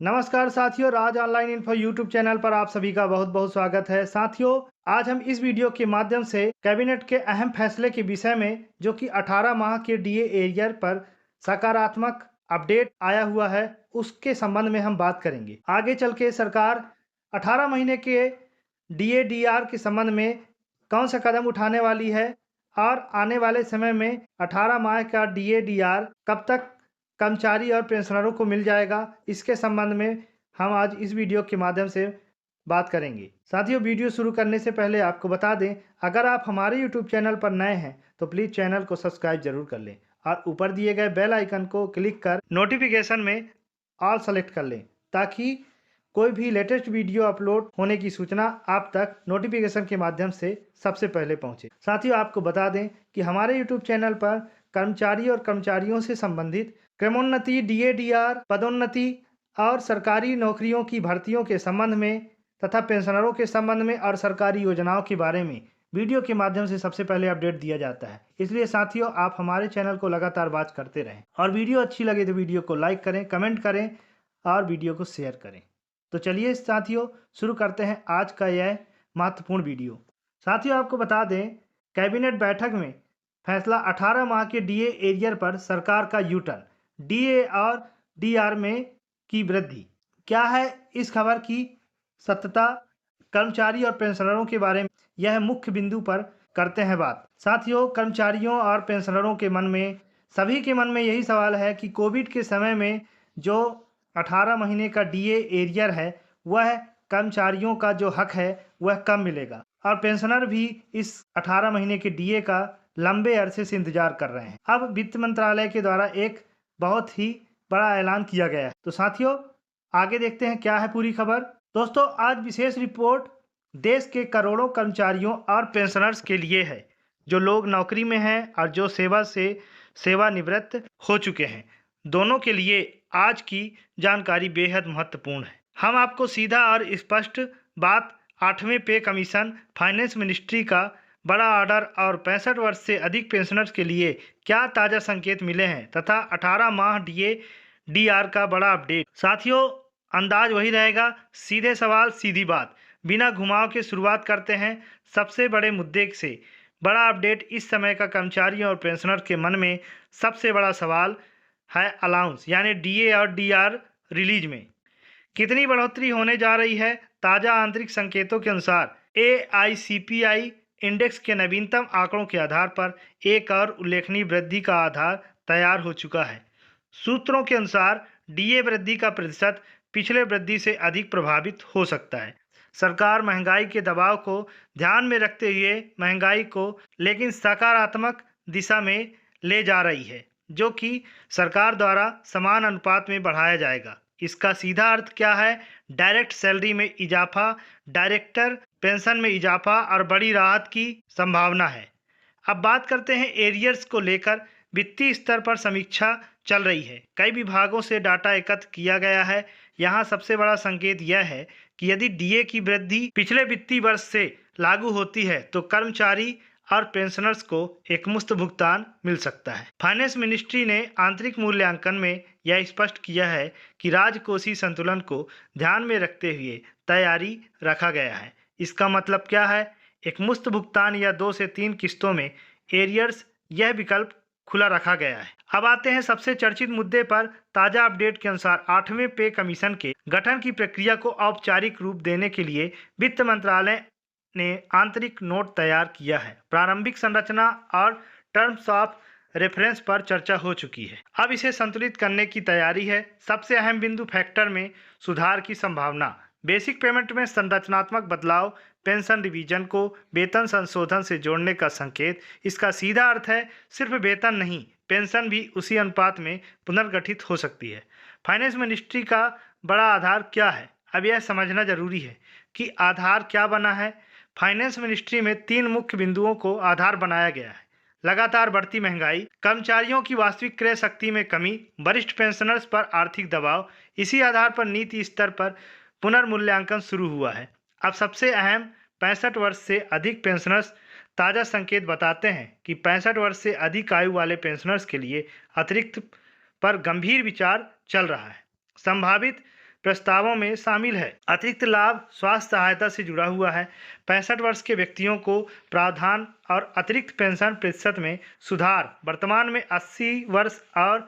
नमस्कार साथियों, राज online info YouTube channel पर आप सभी का बहुत बहुत स्वागत है। साथियों, आज हम इस वीडियो के माध्यम से कैबिनेट के अहम फैसले के विषय में, जो कि 18 माह के डीए एरियर पर सकारात्मक अपडेट आया हुआ है, उसके संबंध में हम बात करेंगे। आगे चल के सरकार 18 महीने के डीए डीआर के संबंध में कौन सा कदम उठाने वाली है और आने वाले समय में 18 माह का डीए डीआर कब तक कर्मचारी और पेंशनरों को मिल जाएगा, इसके संबंध में हम आज इस वीडियो के माध्यम से बात करेंगे। साथियों, वीडियो शुरू करने से पहले आपको बता दें, अगर आप हमारे यूट्यूब चैनल पर नए हैं तो प्लीज़ चैनल को सब्सक्राइब जरूर कर लें और ऊपर दिए गए बेल आइकन को क्लिक कर नोटिफिकेशन में ऑल सेलेक्ट कर लें, ताकि कोई भी लेटेस्ट वीडियो अपलोड होने की सूचना आप तक नोटिफिकेशन के माध्यम से सबसे पहले पहुंचे। साथियों, आपको बता दें कि हमारे यूट्यूब चैनल पर कर्मचारी और कर्मचारियों से संबंधित क्रमोन्नति, डीएडीआर, पदोन्नति और सरकारी नौकरियों की भर्तियों के संबंध में तथा पेंशनरों के संबंध में और सरकारी योजनाओं के बारे में वीडियो के माध्यम से सबसे पहले अपडेट दिया जाता है। इसलिए साथियों, आप हमारे चैनल को लगातार वॉच करते रहें और वीडियो अच्छी लगे तो वीडियो को लाइक करें, कमेंट करें और वीडियो को शेयर करें। तो चलिए साथियों, शुरू करते हैं आज का यह महत्वपूर्ण वीडियो। साथियों, आपको बता दें, कैबिनेट बैठक में फैसला 18 माह के डीए एरियर पर सरकार का यू टर्न, डीए और डीआर में की वृद्धि। क्या है इस खबर की सत्यता, कर्मचारी और पेंशनरों के बारे में यह मुख्य बिंदु पर करते हैं बात। साथियों, कर्मचारियों और पेंशनरों के मन में, सभी के मन में यही सवाल है कि कोविड के समय में जो 18 महीने का डीए एरियर है, वह कर्मचारियों का जो हक है वह कब मिलेगा, और पेंशनर भी इस 18 महीने के डीए का लंबे अरसे से इंतजार कर रहे हैं। अब वित्त मंत्रालय के द्वारा एक बहुत ही बड़ा ऐलान किया गया है। तो साथियों, आगे देखते हैं क्या है पूरी खबर। दोस्तों, आज विशेष रिपोर्ट देश के करोड़ों कर्मचारियों और पेंशनर्स के लिए है, जो लोग नौकरी में हैं और जो सेवानिवृत्त हो चुके हैं। दोनों के लिए आज की जानकारी बेहद महत्वपूर्ण है। हम आपको सीधा और स्पष्ट बात 8वें पे कमीशन, फाइनेंस मिनिस्ट्री का बड़ा ऑर्डर और 65 वर्ष से अधिक पेंशनर्स के लिए क्या ताज़ा संकेत मिले हैं तथा 18 माह डीए डीआर का बड़ा अपडेट। साथियों, अंदाज वही रहेगा, सीधे सवाल सीधी बात, बिना घुमाव के शुरुआत करते हैं सबसे बड़े मुद्दे से। बड़ा अपडेट। इस समय का कर्मचारियों और पेंशनर के मन में सबसे बड़ा सवाल है अलाउंस यानी डीए और डीआर रिलीज में कितनी बढ़ोतरी होने जा रही है। ताज़ा आंतरिक संकेतों के अनुसार एआईसीपीआई इंडेक्स के नवीनतम आंकड़ों के आधार पर एक और उल्लेखनीय वृद्धि का आधार तैयार हो चुका है। सूत्रों के अनुसार डीए वृद्धि का प्रतिशत पिछले वृद्धि से अधिक प्रभावित हो सकता है। सरकार महंगाई के दबाव को ध्यान में रखते हुए महंगाई को लेकिन सकारात्मक दिशा में ले जा रही है, जो कि सरकार द्वारा समान अनुपात में बढ़ाया जाएगा। इसका सीधा अर्थ क्या है? डायरेक्ट सैलरी में इजाफा, डायरेक्टर पेंशन में इजाफा और बड़ी राहत की संभावना है। अब बात करते हैं एरियर्स को लेकर। वित्तीय स्तर पर समीक्षा चल रही है, कई विभागों से डाटा एकत्र किया गया है। यहाँ सबसे बड़ा संकेत यह है कि यदि डीए की वृद्धि पिछले वित्तीय वर्ष से लागू होती है तो कर्मचारी और पेंशनर्स को एक मुफ्त भुगतान मिल सकता है। फाइनेंस मिनिस्ट्री ने आंतरिक मूल्यांकन में यह स्पष्ट किया है कि राजकोषीय संतुलन को ध्यान में रखते हुए तैयारी रखा गया है। इसका मतलब क्या है? एक मुफ्त भुगतान या 2 से 3 किस्तों में एरियर्स, यह विकल्प खुला रखा गया है। अब आते हैं सबसे चर्चित मुद्दे पर। ताजा अपडेट के अनुसार 8वें पे कमीशन के गठन की प्रक्रिया को औपचारिक रूप देने के लिए वित्त मंत्रालय ने आंतरिक नोट तैयार किया है। प्रारंभिक संरचना और टर्म्स ऑफ रेफरेंस पर चर्चा हो चुकी है। अब इसे संतुलित करने की तैयारी है। सबसे अहम बिंदु फैक्टर में सुधार की संभावना। बेसिक पेमेंट में संरचनात्मक बदलाव, पेंशन रिवीजन को वेतन संशोधन से जोड़ने का संकेत। इसका सीधा अर्थ है सिर्फ वेतन नहीं, पेंशन भी उसी अनुपात में पुनर्गठित हो सकती है। फाइनेंस मिनिस्ट्री का बड़ा आधार क्या है? अब यह समझना जरूरी है कि आधार क्या बना है। फाइनेंस मिनिस्ट्री में 3 मुख्य बिंदुओं को आधार बनाया गया है। लगातार बढ़ती महंगाई, कर्मचारियों की वास्तविक क्रय शक्ति में कमी, वरिष्ठ पेंशनर्स पर आर्थिक दबाव। इसी आधार पर नीति स्तर पर पुनर्मूल्यांकन शुरू हुआ है। अब सबसे अहम, 65 वर्ष से अधिक पेंशनर्स। ताज़ा संकेत बताते हैं कि 65 वर्ष से अधिक आयु वाले पेंशनर्स के लिए अतिरिक्त पर गंभीर विचार चल रहा है। संभावित प्रस्तावों में शामिल है। अतिरिक्त लाभ स्वास्थ्य सहायता से जुड़ा हुआ है। 65 वर्ष के व्यक्तियों को प्रावधान और अतिरिक्त पेंशन प्रतिशत में सुधार। वर्तमान में 80 वर्ष और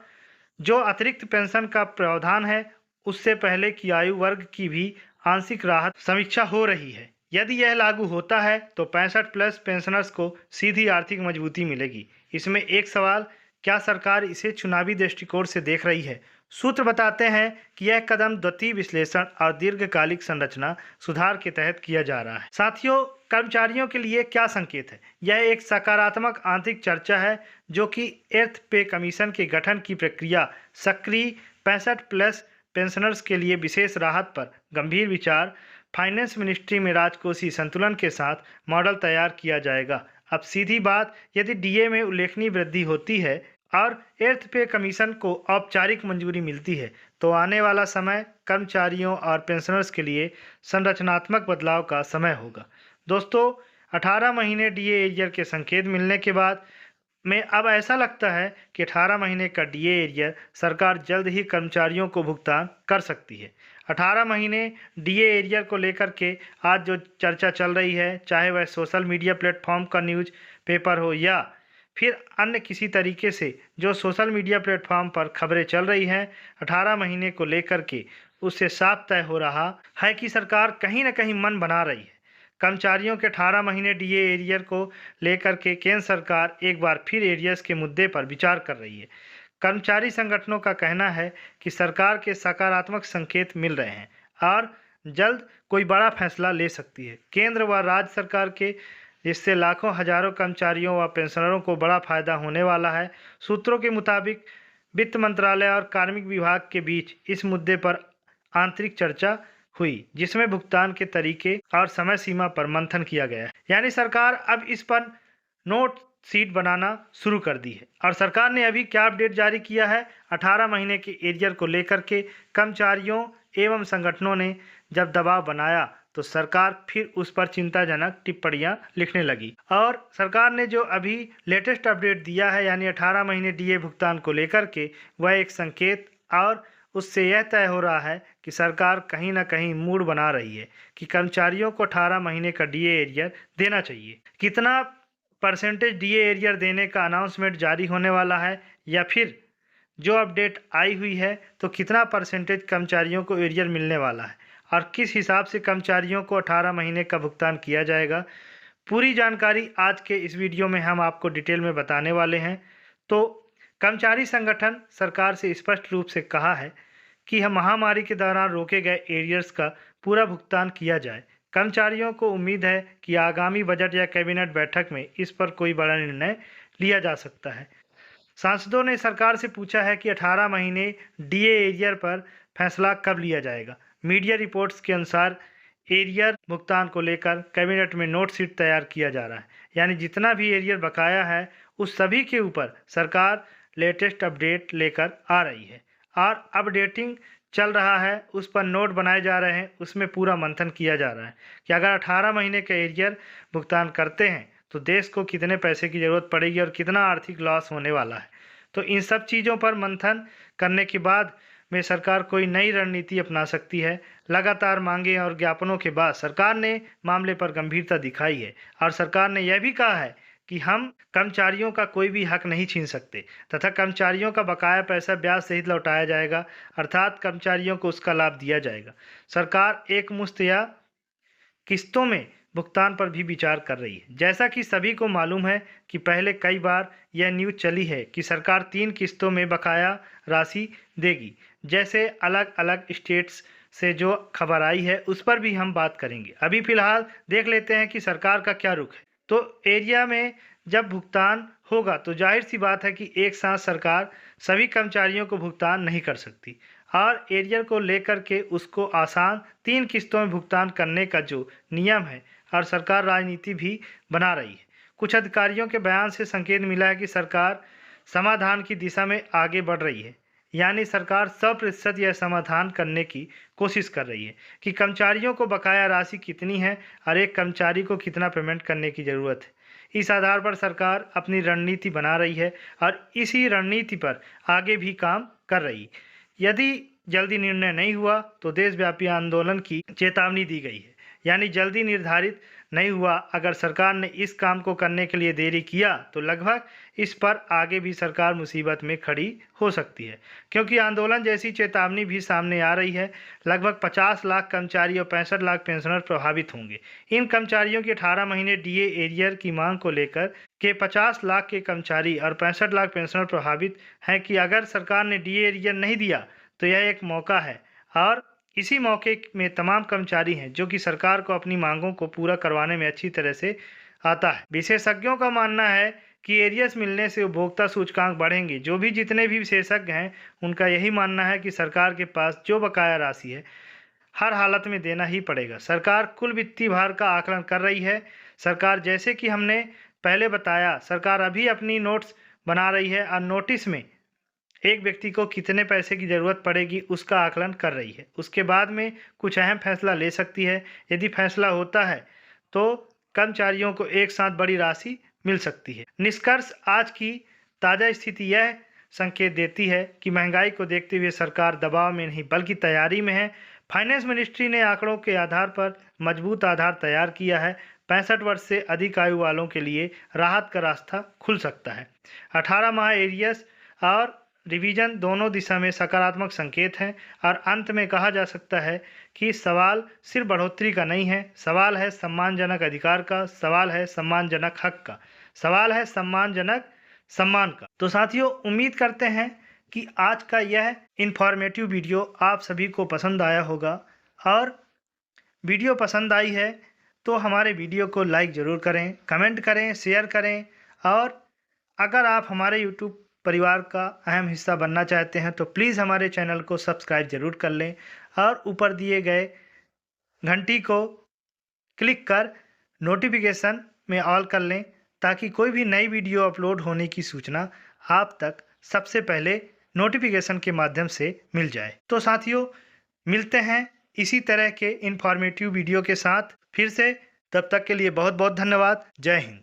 जो अतिरिक्त पेंशन का प्रावधान है उससे पहले की आयु वर्ग की भी आंशिक राहत समीक्षा हो रही है। यदि यह लागू होता है तो 65 प्लस पेंशनर्स को सीधी आर्थिक मजबूती मिलेगी। इसमें एक सवाल, क्या सरकार इसे चुनावी दृष्टिकोण से देख रही है? सूत्र बताते हैं कि यह कदम द्वितीय विश्लेषण और दीर्घकालिक संरचना सुधार के तहत किया जा रहा है। साथियों, कर्मचारियों के लिए क्या संकेत है? यह एक सकारात्मक आंतरिक चर्चा है जो कि एर्थ पे कमीशन के गठन की प्रक्रिया, सक्रिय 65 प्लस पेंशनर्स के लिए विशेष राहत पर गंभीर विचार, फाइनेंस मिनिस्ट्री में राजकोषीय संतुलन के साथ मॉडल तैयार किया जाएगा। अब सीधी बात, यदि डीए में उल्लेखनीय वृद्धि होती है और एर्थ पे कमीशन को औपचारिक मंजूरी मिलती है तो आने वाला समय कर्मचारियों और पेंशनर्स के लिए संरचनात्मक बदलाव का समय होगा। दोस्तों, 18 महीने डीए एरियर के संकेत मिलने के बाद में अब ऐसा लगता है कि 18 महीने का डीए एरियर सरकार जल्द ही कर्मचारियों को भुगतान कर सकती है। 18 महीने डीए एरियर को लेकर के आज जो चर्चा चल रही है, चाहे वह सोशल मीडिया प्लेटफॉर्म का न्यूज़ पेपर हो या फिर अन्य किसी तरीके से जो सोशल मीडिया प्लेटफॉर्म पर खबरें चल रही हैं, 18 महीने को लेकर के उससे साफ तय हो रहा है कि सरकार कहीं ना कहीं मन बना रही है। कर्मचारियों के 18 महीने डीए एरियर को लेकर के केंद्र सरकार एक बार फिर एरियर्स के मुद्दे पर विचार कर रही है। कर्मचारी संगठनों का कहना है कि सरकार के सकारात्मक संकेत मिल रहे हैं और जल्द कोई बड़ा फैसला ले सकती है। केंद्र व राज्य सरकार के जिससे लाखों हजारों कर्मचारियों व पेंशनरों को बड़ा फायदा होने वाला है। सूत्रों के मुताबिक वित्त मंत्रालय और कार्मिक विभाग के बीच इस मुद्दे पर आंतरिक चर्चा हुई, जिसमें भुगतान के तरीके और समय सीमा पर मंथन किया गया है। यानी सरकार अब इस पर नोट सीट बनाना शुरू कर दी है। और सरकार ने अभी क्या अपडेट जारी किया है, 18 महीने के एरियर को लेकर के कर्मचारियों एवं संगठनों ने जब दबाव बनाया तो सरकार फिर उस पर चिंताजनक टिप्पणियां लिखने लगी। और सरकार ने जो अभी लेटेस्ट अपडेट दिया है, यानी 18 महीने डीए भुगतान को लेकर के, वह एक संकेत और उससे यह तय हो रहा है कि सरकार कहीं ना कहीं मूड बना रही है कि कर्मचारियों को 18 महीने का डीए एरियर देना चाहिए। कितना परसेंटेज डीए एरियर देने का अनाउंसमेंट जारी होने वाला है या फिर जो अपडेट आई हुई है तो कितना परसेंटेज कर्मचारियों को एरियर मिलने वाला है और किस हिसाब से कर्मचारियों को 18 महीने का भुगतान किया जाएगा, पूरी जानकारी आज के इस वीडियो में हम आपको डिटेल में बताने वाले हैं। तो कर्मचारी संगठन सरकार से स्पष्ट रूप से कहा है कि हम महामारी के दौरान रोके गए एरियर्स का पूरा भुगतान किया जाए। कर्मचारियों को उम्मीद है कि आगामी बजट या कैबिनेट बैठक में इस पर कोई बड़ा निर्णय लिया जा सकता है। सांसदों ने सरकार से पूछा है कि 18 महीने डीए एरियर पर फैसला कब लिया जाएगा। मीडिया रिपोर्ट्स के अनुसार एरियर भुगतान को लेकर कैबिनेट में नोट शीट तैयार किया जा रहा है, यानी जितना भी एरियर बकाया है उस सभी के ऊपर सरकार लेटेस्ट अपडेट लेकर आ रही है और अपडेटिंग चल रहा है, उस पर नोट बनाए जा रहे हैं, उसमें पूरा मंथन किया जा रहा है कि अगर 18 महीने का एरियर भुगतान करते हैं तो देश को कितने पैसे की ज़रूरत पड़ेगी और कितना आर्थिक लॉस होने वाला है। तो इन सब चीज़ों पर मंथन करने के बाद में सरकार कोई नई रणनीति अपना सकती है। लगातार मांगे और ज्ञापनों के बाद सरकार ने मामले पर गंभीरता दिखाई है और सरकार ने यह भी कहा है कि हम कर्मचारियों का कोई भी हक नहीं छीन सकते तथा कर्मचारियों का बकाया पैसा ब्याज सहित लौटाया जाएगा, अर्थात कर्मचारियों को उसका लाभ दिया जाएगा। सरकार एक मुश्त या किस्तों में भुगतान पर भी विचार कर रही है। जैसा कि सभी को मालूम है कि पहले कई बार यह न्यूज़ चली है कि सरकार 3 किस्तों में बकाया राशि देगी। जैसे अलग अलग स्टेट्स से जो खबर आई है उस पर भी हम बात करेंगे। अभी फिलहाल देख लेते हैं कि सरकार का क्या रुख है। तो एरिया में जब भुगतान होगा तो जाहिर सी बात है कि एक साथ सरकार सभी कर्मचारियों को भुगतान नहीं कर सकती और एरियर को लेकर के उसको आसान 3 किस्तों में भुगतान करने का जो नियम है और सरकार राजनीति भी बना रही है। कुछ अधिकारियों के बयान से संकेत मिला है कि सरकार समाधान की दिशा में आगे बढ़ रही है, यानी सरकार 100% यह समाधान करने की कोशिश कर रही है कि कर्मचारियों को बकाया राशि कितनी है और एक कर्मचारी को कितना पेमेंट करने की ज़रूरत है। इस आधार पर सरकार अपनी रणनीति बना रही है और इसी रणनीति पर आगे भी काम कर रही है। यदि जल्दी निर्णय नहीं हुआ तो देशव्यापी आंदोलन की चेतावनी दी गई है। यानी जल्दी निर्धारित नहीं हुआ, अगर सरकार ने इस काम को करने के लिए देरी किया तो लगभग इस पर आगे भी सरकार मुसीबत में खड़ी हो सकती है, क्योंकि आंदोलन जैसी चेतावनी भी सामने आ रही है। लगभग 50 लाख कर्मचारी और 65 लाख पेंशनर प्रभावित होंगे। इन कर्मचारियों की 18 महीने डीए एरियर की मांग को लेकर के 50 लाख के कर्मचारी और 65 लाख पेंशनर प्रभावित हैं कि अगर सरकार ने डीए एरियर नहीं दिया तो यह एक मौका है, और इसी मौके में तमाम कर्मचारी हैं जो कि सरकार को अपनी मांगों को पूरा करवाने में अच्छी तरह से आता है। विशेषज्ञों का मानना है कि एरियर्स मिलने से उपभोक्ता सूचकांक बढ़ेंगे। जितने भी विशेषज्ञ हैं उनका यही मानना है कि सरकार के पास जो बकाया राशि है हर हालत में देना ही पड़ेगा। सरकार कुल वित्तीय भार का आकलन कर रही है। सरकार, जैसे कि हमने पहले बताया, सरकार अभी अपनी नोट्स बना रही है और नोटिस में एक व्यक्ति को कितने पैसे की ज़रूरत पड़ेगी उसका आकलन कर रही है। उसके बाद में कुछ अहम फैसला ले सकती है। यदि फैसला होता है तो कर्मचारियों को एक साथ बड़ी राशि मिल सकती है। निष्कर्ष, आज की ताज़ा स्थिति यह संकेत देती है कि महंगाई को देखते हुए सरकार दबाव में नहीं बल्कि तैयारी में है। फाइनेंस मिनिस्ट्री ने आंकड़ों के आधार पर मजबूत आधार तैयार किया है। 65 वर्ष से अधिक आयु वालों के लिए राहत का रास्ता खुल सकता है। 18 माह एरियर्स और रिवीजन दोनों दिशा में सकारात्मक संकेत हैं, और अंत में कहा जा सकता है कि सवाल सिर्फ बढ़ोतरी का नहीं है, सवाल है सम्मानजनक अधिकार का, सवाल है सम्मानजनक हक का, सवाल है सम्मानजनक सम्मान का। तो साथियों, उम्मीद करते हैं कि आज का यह इंफॉर्मेटिव वीडियो आप सभी को पसंद आया होगा, और वीडियो पसंद आई है तो हमारे वीडियो को लाइक ज़रूर करें, कमेंट करें, शेयर करें, और अगर आप हमारे यूट्यूब परिवार का अहम हिस्सा बनना चाहते हैं तो प्लीज़ हमारे चैनल को सब्सक्राइब ज़रूर कर लें, और ऊपर दिए गए घंटी को क्लिक कर नोटिफिकेशन में ऑल कर लें, ताकि कोई भी नई वीडियो अपलोड होने की सूचना आप तक सबसे पहले नोटिफिकेशन के माध्यम से मिल जाए। तो साथियों, मिलते हैं इसी तरह के इंफॉर्मेटिव वीडियो के साथ फिर से। तब तक के लिए बहुत बहुत धन्यवाद। जय हिंद।